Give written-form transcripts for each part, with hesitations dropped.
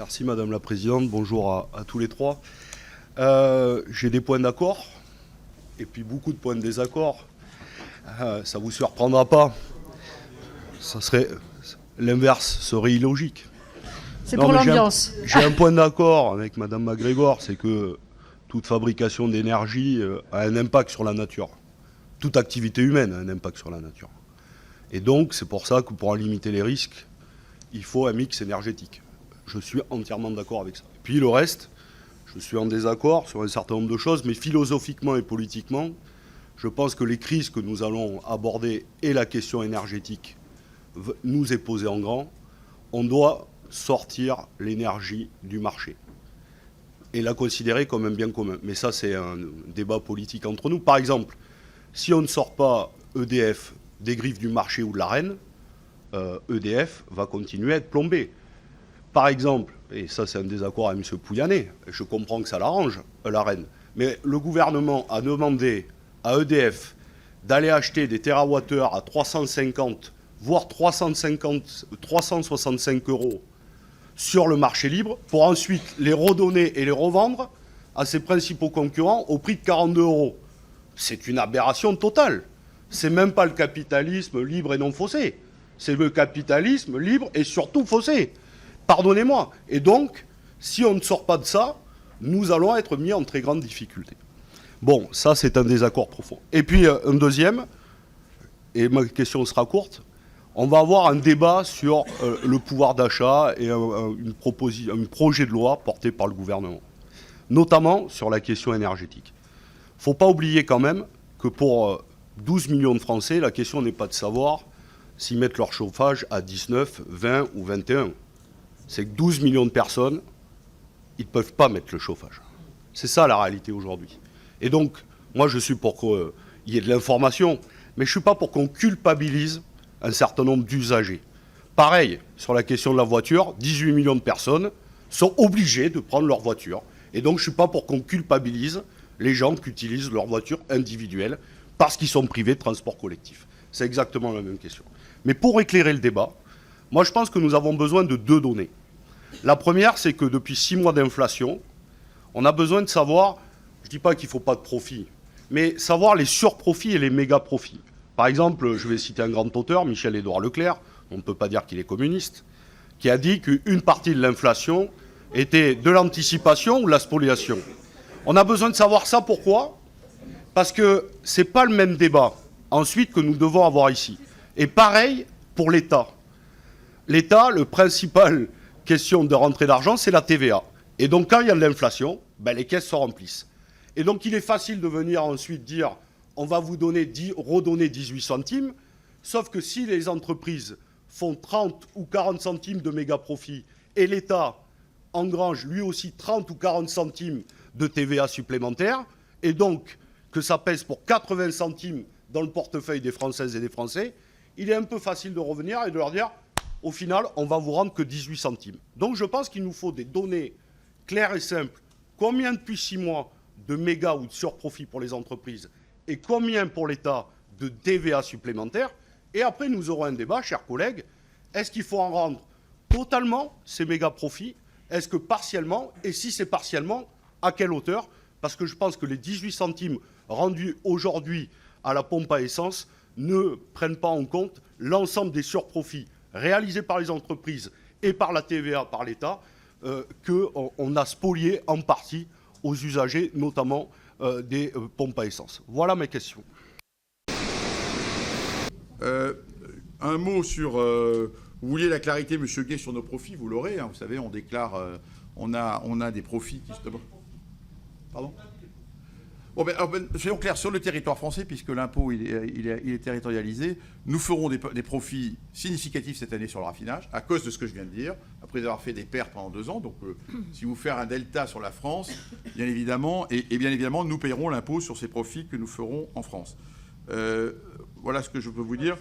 Merci Madame la Présidente, bonjour à tous les trois. J'ai des points d'accord et puis beaucoup de points de désaccord. Ça vous surprendra pas. Ça serait l'inverse serait illogique. C'est Non, pour mais l'ambiance. J'ai un point d'accord avec Madame MacGregor, c'est que toute fabrication d'énergie a un impact sur la nature. Toute activité humaine a un impact sur la nature. Et donc c'est pour ça que pour en limiter les risques, il faut un mix énergétique. Je suis entièrement d'accord avec ça. Et puis le reste, je suis en désaccord sur un certain nombre de choses, mais philosophiquement et politiquement, je pense que les crises que nous allons aborder et la question énergétique nous est posée en grand. On doit sortir l'énergie du marché et la considérer comme un bien commun. Mais ça, c'est un débat politique entre nous. Par exemple, si on ne sort pas EDF des griffes du marché ou de l'Arenh, EDF va continuer à être plombé. Par exemple, et ça c'est un désaccord avec M. Pouyanné, je comprends que ça l'arrange, l'Arenh, mais le gouvernement a demandé à EDF d'aller acheter des térawattheures à 350, voire 365 euros sur le marché libre, pour ensuite les redonner et les revendre à ses principaux concurrents au prix de 42 euros. C'est une aberration totale. C'est même pas le capitalisme libre et non faussé. C'est le capitalisme libre et surtout faussé. Pardonnez-moi. Et donc, si on ne sort pas de ça, nous allons être mis en très grande difficulté. Bon, ça c'est un désaccord profond. Et puis un deuxième, et ma question sera courte, on va avoir un débat sur le pouvoir d'achat et un projet de loi porté par le gouvernement, notamment sur la question énergétique. Il ne faut pas oublier quand même que pour 12 millions de Français, la question n'est pas de savoir s'ils mettent leur chauffage à 19, 20 ou 21. C'est que 12 millions de personnes, ils ne peuvent pas mettre le chauffage. C'est ça la réalité aujourd'hui. Et donc, moi je suis pour qu'il y ait de l'information, mais je ne suis pas pour qu'on culpabilise un certain nombre d'usagers. Pareil, sur la question de la voiture, 18 millions de personnes sont obligées de prendre leur voiture. Et donc je ne suis pas pour qu'on culpabilise les gens qui utilisent leur voiture individuelle parce qu'ils sont privés de transport collectif. C'est exactement la même question. Mais pour éclairer le débat, moi je pense que nous avons besoin de deux données. La première, c'est que depuis 6 mois d'inflation, on a besoin de savoir, je ne dis pas qu'il ne faut pas de profit, mais savoir les surprofits et les méga-profits. Par exemple, je vais citer un grand auteur, Michel-Édouard Leclerc, on ne peut pas dire qu'il est communiste, qui a dit qu'une partie de l'inflation était de l'anticipation ou de la spoliation. On a besoin de savoir ça, pourquoi ? Parce que ce n'est pas le même débat, ensuite, que nous devons avoir ici. Et pareil pour l'État. L'État, le principal question de rentrée d'argent, c'est la TVA. Et donc, quand il y a de l'inflation, ben, les caisses se remplissent. Et donc, il est facile de venir ensuite dire on va vous redonner 18 centimes, sauf que si les entreprises font 30 ou 40 centimes de méga profit et l'État engrange lui aussi 30 ou 40 centimes de TVA supplémentaire, et donc que ça pèse pour 80 centimes dans le portefeuille des Françaises et des Français, il est un peu facile de revenir et de leur dire au final, on va vous rendre que 18 centimes. Donc je pense qu'il nous faut des données claires et simples. Combien depuis 6 mois de méga ou de surprofit pour les entreprises et combien pour l'État de TVA supplémentaire? Et après, nous aurons un débat, chers collègues. Est-ce qu'il faut en rendre totalement ces méga profits? Est-ce que partiellement? Et si c'est partiellement, à quelle hauteur? Parce que je pense que les 18 centimes rendus aujourd'hui à la pompe à essence ne prennent pas en compte l'ensemble des surprofits réalisés par les entreprises et par la TVA, par l'État, qu'on a spolié en partie aux usagers, notamment des pompes à essence. Voilà mes questions. Un mot sur... vous vouliez la clarité, Monsieur Gay, sur nos profits, vous l'aurez. Hein, vous savez, on déclare... on a des profits qui... Pardon ? Bon, soyons clairs, sur le territoire français, puisque l'impôt il est territorialisé, nous ferons des profits significatifs cette année sur le raffinage, à cause de ce que je viens de dire, après avoir fait des pertes pendant 2 ans. Donc, si vous faites un delta sur la France, bien évidemment, bien évidemment, nous payerons l'impôt sur ces profits que nous ferons en France. Voilà ce que je peux vous dire.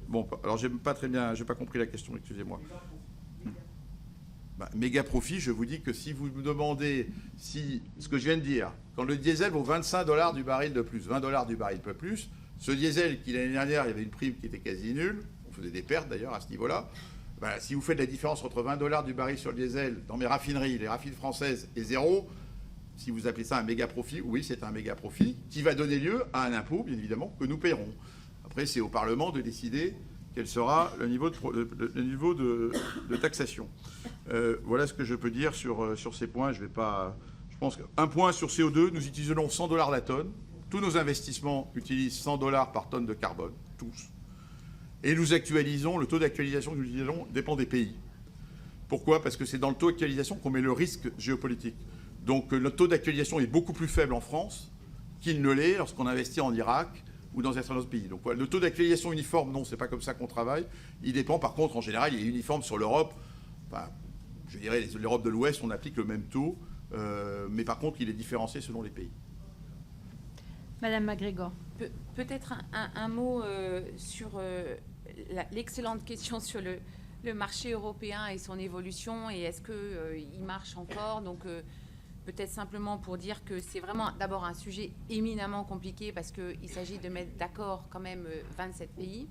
Bon, alors j'ai pas compris la question, excusez-moi. Méga profit, je vous dis que si vous me demandez si ce que je viens de dire, quand le diesel vaut 25 $ du baril de plus, 20 $ du baril de plus, ce diesel qui l'année dernière, il y avait une prime qui était quasi nulle, on faisait des pertes d'ailleurs à ce niveau-là, Si vous faites la différence entre 20 $ du baril sur le diesel dans mes raffineries, les raffineries françaises, et zéro, si vous appelez ça un méga profit, oui, c'est un méga profit qui va donner lieu à un impôt, bien évidemment, que nous paierons. Après, c'est au Parlement de décider quel sera le niveau de taxation. Voilà ce que je peux dire sur ces points. Je pense qu'un point sur CO2, nous utiliserons 100 $ la tonne. Tous nos investissements utilisent 100 $ par tonne de carbone, tous. Et nous actualisons, le taux d'actualisation que nous utilisons dépend des pays. Pourquoi ? Parce que c'est dans le taux d'actualisation qu'on met le risque géopolitique. Donc notre taux d'actualisation est beaucoup plus faible en France qu'il ne l'est lorsqu'on investit en Irak ou dans un certain autre pays. Donc voilà, le taux d'actualisation uniforme, non, c'est pas comme ça qu'on travaille. Il dépend, par contre, en général, il est uniforme sur l'Europe. Enfin, je dirais, l'Europe de l'Ouest, on applique le même taux, mais par contre, il est différencié selon les pays. Madame MacGregor. Peut-être un mot sur l'excellente question sur le marché européen et son évolution, et est-ce qu'il marche encore. Donc peut-être simplement pour dire que c'est vraiment d'abord un sujet éminemment compliqué parce qu'il s'agit de mettre d'accord quand même 27 pays.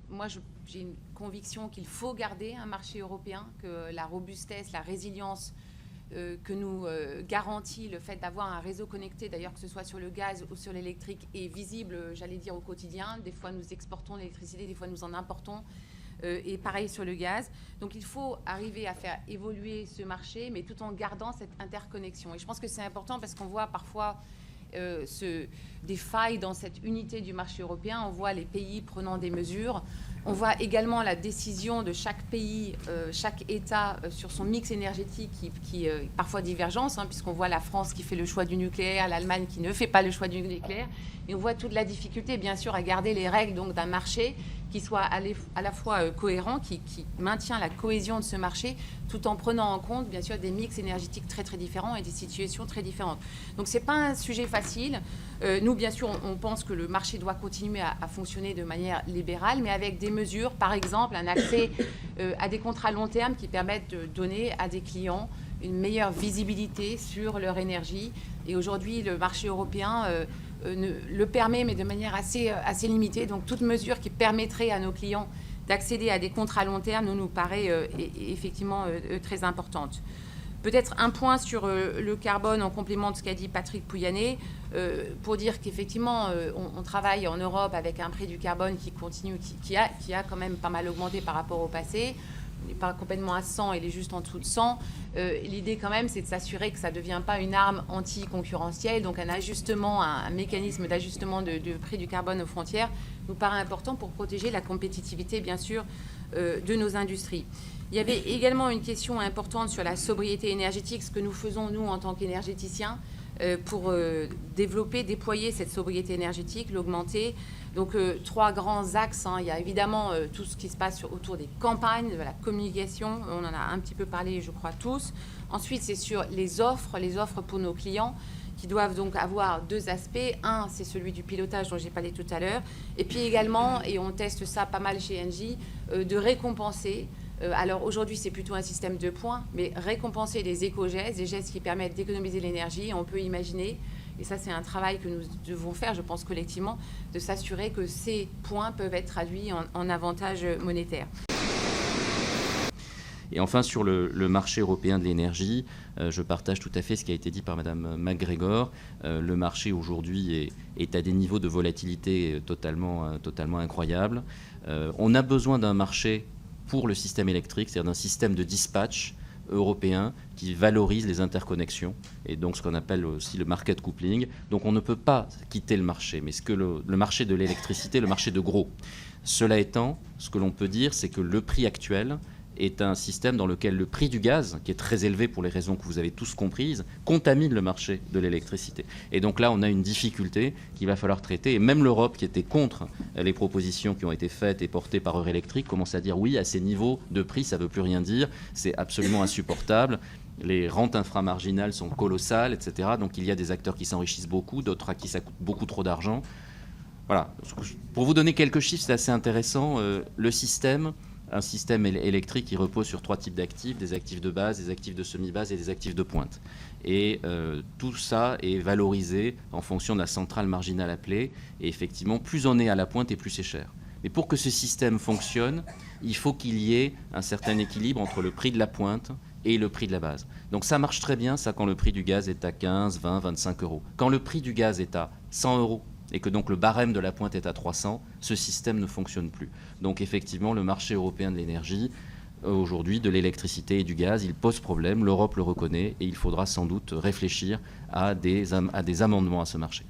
Moi, j'ai une conviction qu'il faut garder un marché européen, que la robustesse, la résilience que nous garantit le fait d'avoir un réseau connecté, d'ailleurs que ce soit sur le gaz ou sur l'électrique, est visible, j'allais dire, au quotidien. Des fois, nous exportons l'électricité, des fois, nous en importons. Et pareil sur le gaz. Donc il faut arriver à faire évoluer ce marché, mais tout en gardant cette interconnexion. Et je pense que c'est important parce qu'on voit parfois des failles dans cette unité du marché européen. On voit les pays prenant des mesures. On voit également la décision de chaque pays, chaque État sur son mix énergétique qui est parfois divergence, puisqu'on voit la France qui fait le choix du nucléaire, l'Allemagne qui ne fait pas le choix du nucléaire. Et on voit toute la difficulté, bien sûr, à garder les règles donc, d'un marché qui soit à la fois cohérent, qui maintient la cohésion de ce marché, tout en prenant en compte, bien sûr, des mix énergétiques très, très différents et des situations très différentes. Donc, ce n'est pas un sujet facile. Nous, bien sûr, on pense que le marché doit continuer à fonctionner de manière libérale, mais avec des mesures, par exemple, un accès à des contrats long terme qui permettent de donner à des clients une meilleure visibilité sur leur énergie. Et aujourd'hui, le marché européen le permet, mais de manière assez limitée. Donc, toute mesure qui permettrait à nos clients d'accéder à des contrats à long terme nous paraît effectivement très importante. Peut-être un point sur le carbone en complément de ce qu'a dit Patrick Pouyanné, pour dire qu'effectivement, on travaille en Europe avec un prix du carbone qui continue, qui a quand même pas mal augmenté par rapport au passé. Il n'est pas complètement à 100, il est juste en dessous de 100. L'idée quand même, c'est de s'assurer que ça ne devient pas une arme anti-concurrentielle. Donc un ajustement, un mécanisme d'ajustement de prix du carbone aux frontières nous paraît important pour protéger la compétitivité, bien sûr, de nos industries. Il y avait également une question importante sur la sobriété énergétique, ce que nous faisons, nous, en tant qu'énergéticiens, pour développer, déployer cette sobriété énergétique, l'augmenter. Donc, 3 grands axes. Il y a évidemment tout ce qui se passe autour des campagnes, de la communication. On en a un petit peu parlé, je crois, tous. Ensuite, c'est sur les offres pour nos clients qui doivent donc avoir 2 aspects. Un, c'est celui du pilotage dont j'ai parlé tout à l'heure. Et puis également, et on teste ça pas mal chez Engie, de récompenser. Alors aujourd'hui, c'est plutôt un système de points, mais récompenser les éco-gestes, des gestes qui permettent d'économiser l'énergie. On peut imaginer, et ça c'est un travail que nous devons faire, je pense collectivement, de s'assurer que ces points peuvent être traduits en avantages monétaires. Et enfin, sur le marché européen de l'énergie, je partage tout à fait ce qui a été dit par Madame MacGregor. Le marché aujourd'hui est à des niveaux de volatilité totalement incroyables. On a besoin d'un marché pour le système électrique, c'est-à-dire d'un système de dispatch européen qui valorise les interconnexions et donc ce qu'on appelle aussi le market coupling. Donc on ne peut pas quitter le marché, mais ce que le marché de l'électricité, le marché de gros. Cela étant, ce que l'on peut dire, c'est que le prix actuel est un système dans lequel le prix du gaz, qui est très élevé pour les raisons que vous avez tous comprises, contamine le marché de l'électricité. Et donc là, on a une difficulté qu'il va falloir traiter. Et même l'Europe, qui était contre les propositions qui ont été faites et portées par Eurélectrique, commence à dire oui, à ces niveaux de prix, ça ne veut plus rien dire, c'est absolument insupportable. Les rentes inframarginales sont colossales, etc. Donc il y a des acteurs qui s'enrichissent beaucoup, d'autres à qui ça coûte beaucoup trop d'argent. Voilà. Pour vous donner quelques chiffres, c'est assez intéressant. Un système électrique qui repose sur 3 types d'actifs, des actifs de base, des actifs de semi-base et des actifs de pointe. Et tout ça est valorisé en fonction de la centrale marginale appelée. Et effectivement, plus on est à la pointe et plus c'est cher. Mais pour que ce système fonctionne, il faut qu'il y ait un certain équilibre entre le prix de la pointe et le prix de la base. Donc ça marche très bien, ça, quand le prix du gaz est à 15, 20, 25 euros. Quand le prix du gaz est à 100 euros et que donc le barème de la pointe est à 300, ce système ne fonctionne plus. Donc effectivement, le marché européen de l'énergie, aujourd'hui, de l'électricité et du gaz, il pose problème, l'Europe le reconnaît et il faudra sans doute réfléchir à des amendements à ce marché.